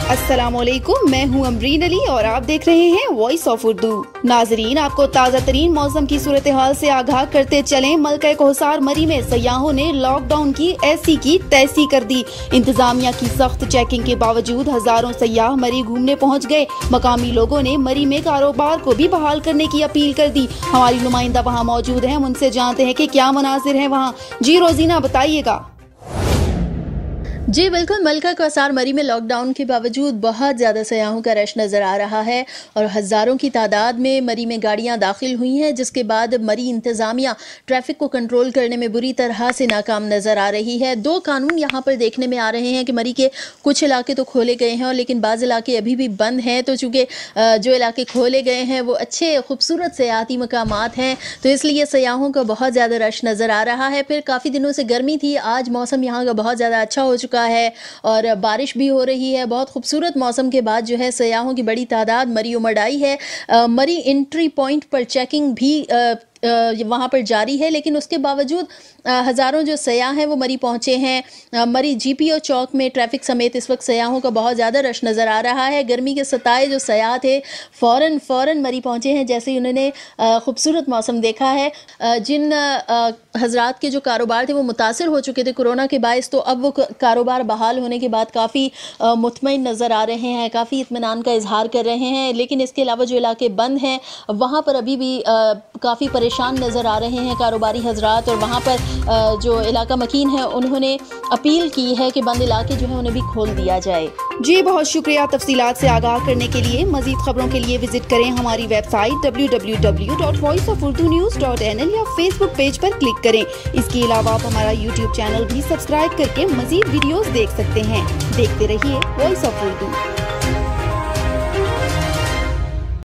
अस्सलामुअलैकुम, मैं हूं अमरीन अली और आप देख रहे हैं वॉइस ऑफ उर्दू। नाजरीन, आपको ताज़ा तरीन मौसम की सूरत हाल से आगाह करते चलें। मलका कोहसार मरी में सयाहों ने लॉकडाउन की ऐसी की तैसी कर दी। इंतजामिया की सख्त चेकिंग के बावजूद हजारों सयाह मरी घूमने पहुंच गए। मकामी लोगों ने मरी में कारोबार को भी बहाल करने की अपील कर दी। हमारी नुमाइंदा वहां मौजूद है, हम उनसे जानते हैं कि क्या मनाजिर है वहाँ। जी रोजीना, बताइएगा। जी बिल्कुल, मलका कोहसार मरी में लॉकडाउन के बावजूद बहुत ज़्यादा सयाहों का रश नज़र आ रहा है और हज़ारोों की तादाद में मरी में गाड़ियां दाखिल हुई हैं, जिसके बाद मरी इंतज़ामिया ट्रैफिक को कंट्रोल करने में बुरी तरह से नाकाम नज़र आ रही है। दो कानून यहाँ पर देखने में आ रहे हैं कि मरी के कुछ इलाके तो खोले गए हैं और लेकिन बाज़ इलाके अभी भी बंद हैं। तो चूँकि जो इलाके खोले गए हैं वो अच्छे खूबसूरत सयाहती मकामात हैं, तो इसलिए सयाहों का बहुत ज़्यादा रश नज़र आ रहा है। फिर काफ़ी दिनों से गर्मी थी, आज मौसम यहाँ का बहुत ज़्यादा अच्छा हो चुका है और बारिश भी हो रही है। बहुत खूबसूरत मौसम के बाद जो है सयाहों की बड़ी तादाद मरी उमड़ आई है। मरी एंट्री पॉइंट पर चेकिंग भी वहाँ पर जारी है, लेकिन उसके बावजूद हज़ारों जो सयाह हैं वो मरी पहुँचे हैं। मरी GPO चौक में ट्रैफिक समेत इस वक्त सयाहों का बहुत ज़्यादा रश नज़र आ रहा है। गर्मी के सताए जो सयाह थे फ़ौरन मरी पहुँचे हैं जैसे ही उन्होंने खूबसूरत मौसम देखा है। जिन हजरात के जो कारोबार थे वो मुतासर हो चुके थे कोरोना के बायस, तो अब वो कारोबार बहाल होने के बाद काफ़ी मुतमईन नज़र आ रहे हैं, काफ़ी इत्मीनान का इजहार कर रहे हैं। लेकिन इसके अलावा जो इलाके बंद हैं वहाँ पर अभी भी काफ़ी परेशान नज़र आ रहे हैं कारोबारी हजरात, और वहाँ पर जो इलाका मकीन है उन्होंने अपील की है कि बंद इलाके जो है उन्हें भी खोल दिया जाए। जी बहुत शुक्रिया। तफसीलात से आगाह करने के लिए मजीद खबरों के लिए विजिट करें हमारी वेबसाइट www.voiceofurdunews.nl या फेसबुक पेज पर क्लिक करें। इसके अलावा आप हमारा YouTube चैनल भी सब्सक्राइब करके मजीद वीडियोस देख सकते हैं। देखते रहिए वॉइस ऑफ उर्दू।